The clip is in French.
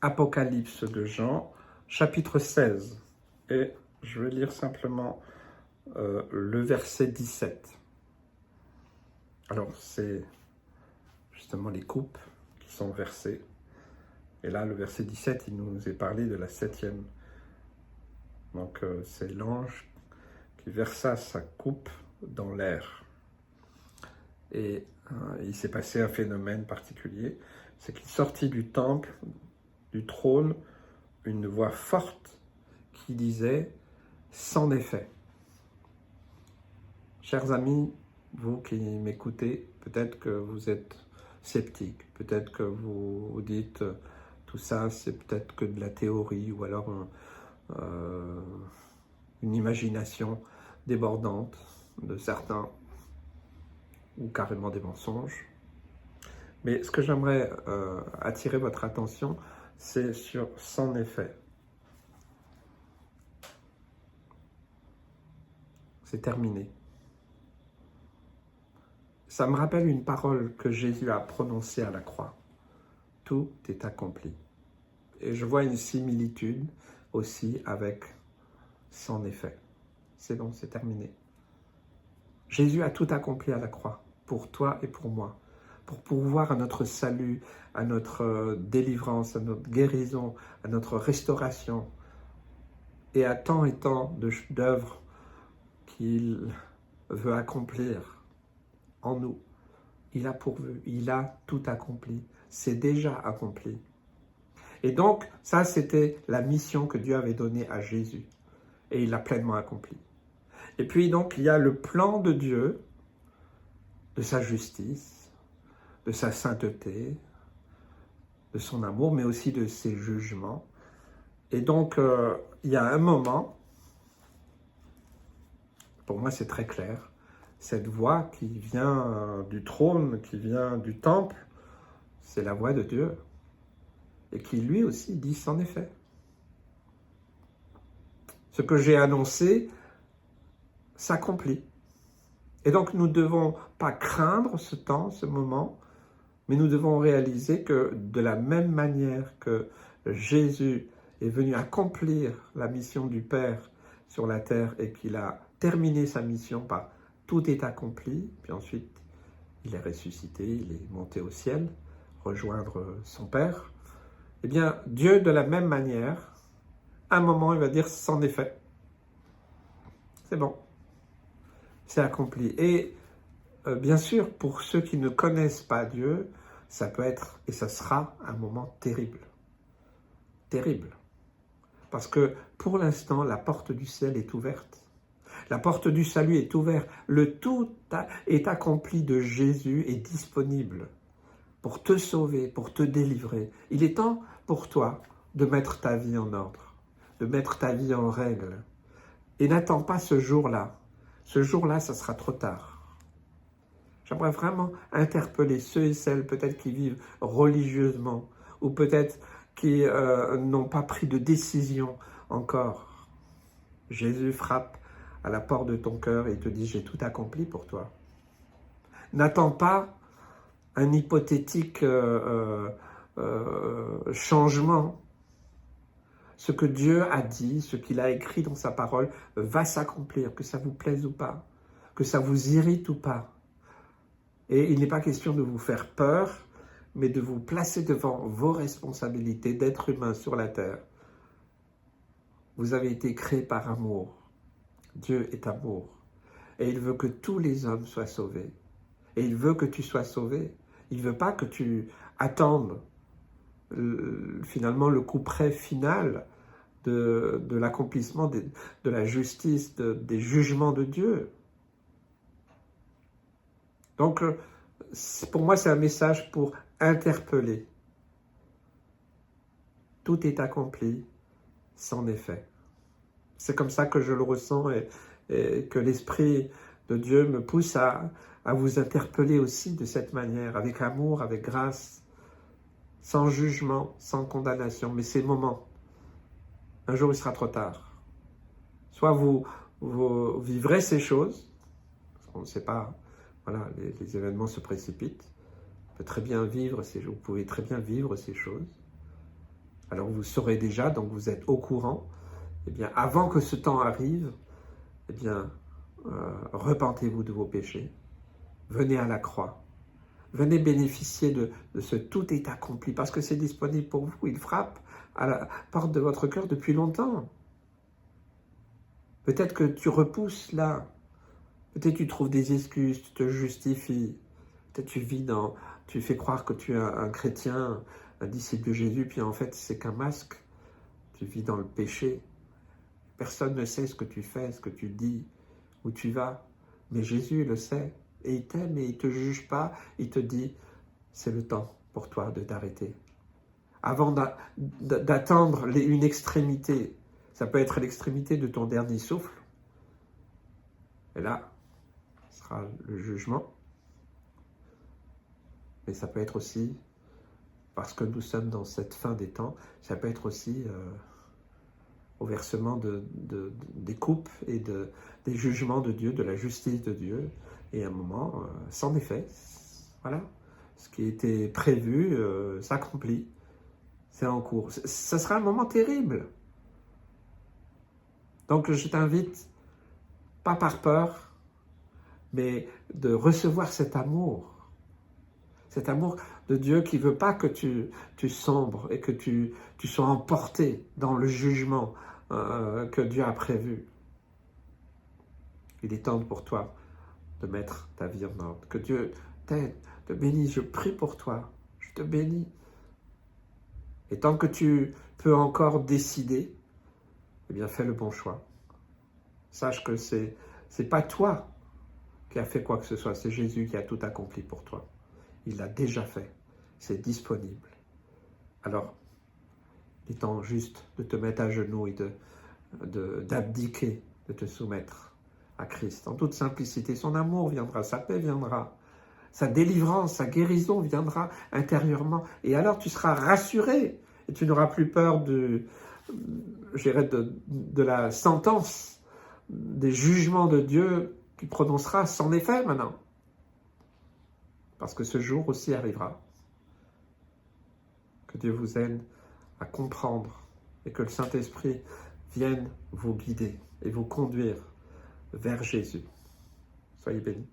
Apocalypse de Jean, chapitre 16. Et je vais lire simplement le verset 17. Alors, c'est justement les coupes qui sont versées. Et là, le verset 17, il nous est parlé de la septième. Donc, c'est l'ange qui versa sa coupe dans l'air. Et il s'est passé un phénomène particulier, c'est qu'il sortit du temple, du trône, une voix forte qui disait « C'en est fait ». Chers amis, vous qui m'écoutez, peut-être que vous êtes sceptiques, peut-être que vous vous dites tout ça c'est peut-être que de la théorie ou alors une imagination débordante de certains ou carrément des mensonges. Mais ce que j'aimerais attirer votre attention, c'est sur « c'en est fait ». C'est terminé. Ça me rappelle une parole que Jésus a prononcée à la croix. Tout est accompli. Et je vois une similitude aussi avec « c'en est fait ». C'est bon, c'est terminé. Jésus a tout accompli à la croix, pour toi et pour moi, pour pourvoir à notre salut, à notre délivrance, à notre guérison, à notre restauration, et à tant et tant d'œuvres qu'il veut accomplir en nous. Il a pourvu, il a tout accompli, c'est déjà accompli. Et donc, ça c'était la mission que Dieu avait donnée à Jésus, et il l'a pleinement accompli. Et puis donc, il y a le plan de Dieu, de sa justice, de sa sainteté, de son amour, mais aussi de ses jugements. Et donc, il y a un moment, pour moi c'est très clair, cette voix qui vient du trône, qui vient du temple, c'est la voix de Dieu. Et qui lui aussi dit « c'en est fait ». Ce que j'ai annoncé s'accomplit. Et donc nous ne devons pas craindre ce temps, ce moment, mais nous devons réaliser que de la même manière que Jésus est venu accomplir la mission du Père sur la terre et qu'il a terminé sa mission par « tout est accompli », puis ensuite il est ressuscité, il est monté au ciel, rejoindre son Père, eh bien Dieu de la même manière, à un moment il va dire « c'en est fait ». C'est bon, c'est accompli. Et bien sûr, pour ceux qui ne connaissent pas Dieu, ça peut être, et ça sera, un moment terrible. Terrible. Parce que, pour l'instant, la porte du ciel est ouverte. La porte du salut est ouverte. Le tout est accompli de Jésus est disponible pour te sauver, pour te délivrer. Il est temps pour toi de mettre ta vie en ordre, de mettre ta vie en règle. Et n'attends pas ce jour-là. Ce jour-là, ça sera trop tard. J'aimerais vraiment interpeller ceux et celles peut-être qui vivent religieusement ou peut-être qui n'ont pas pris de décision encore. Jésus frappe à la porte de ton cœur et te dit « j'ai tout accompli pour toi ». N'attends pas un hypothétique changement. Ce que Dieu a dit, ce qu'il a écrit dans sa parole va s'accomplir, que ça vous plaise ou pas, que ça vous irrite ou pas. Et il n'est pas question de vous faire peur, mais de vous placer devant vos responsabilités d'être humain sur la terre. Vous avez été créé par amour. Dieu est amour. Et il veut que tous les hommes soient sauvés. Et il veut que tu sois sauvé. Il ne veut pas que tu attendes finalement le couperet final de l'accomplissement de la justice, des jugements de Dieu. Donc, pour moi, c'est un message pour interpeller. Tout est accompli, c'en est fait. C'est comme ça que je le ressens et que l'Esprit de Dieu me pousse à vous interpeller aussi de cette manière, avec amour, avec grâce, sans jugement, sans condamnation. Mais c'est le moment. Un jour, il sera trop tard. Soit vous vivrez ces choses, parce qu'on ne sait pas, voilà, les événements se précipitent. Vous pouvez très bien vivre ces choses. Alors vous saurez déjà, donc vous êtes au courant, eh bien avant que ce temps arrive, eh bien repentez-vous de vos péchés, venez à la croix, venez bénéficier de ce tout est accompli, parce que c'est disponible pour vous, il frappe à la porte de votre cœur depuis longtemps. Peut-être que tu repousses là, peut-être tu trouves des excuses, tu te justifies, peut-être tu fais croire que tu es un chrétien, un disciple de Jésus, puis en fait c'est qu'un masque, tu vis dans le péché. Personne ne sait ce que tu fais, ce que tu dis, où tu vas, mais Jésus le sait, et il t'aime et il ne te juge pas, il te dit, c'est le temps pour toi de t'arrêter. Avant d'attendre une extrémité, ça peut être l'extrémité de ton dernier souffle, et là, ce sera le jugement, mais ça peut être aussi, parce que nous sommes dans cette fin des temps, ça peut être aussi au versement des coupes et des jugements de Dieu, de la justice de Dieu, et à un moment, c'en est fait, voilà, ce qui était prévu s'accomplit, c'est en cours, ce sera un moment terrible. Donc je t'invite, pas par peur, mais de recevoir cet amour de Dieu qui ne veut pas que tu sombres et que tu sois emporté dans le jugement que Dieu a prévu. Il est temps pour toi de mettre ta vie en ordre. Que Dieu t'aide, te bénisse. Je prie pour toi. Je te bénis. Et tant que tu peux encore décider, eh bien fais le bon choix. Sache que c'est pas toi qui a fait quoi que ce soit, c'est Jésus qui a tout accompli pour toi. Il l'a déjà fait. C'est disponible. Alors, il est temps juste de te mettre à genoux et d'abdiquer, de te soumettre à Christ. En toute simplicité, son amour viendra, sa paix viendra, sa délivrance, sa guérison viendra intérieurement. Et alors tu seras rassuré et tu n'auras plus peur de la sentence, des jugements de Dieu qui prononcera sans effet maintenant. Parce que ce jour aussi arrivera. Que Dieu vous aide à comprendre et que le Saint-Esprit vienne vous guider et vous conduire vers Jésus. Soyez bénis.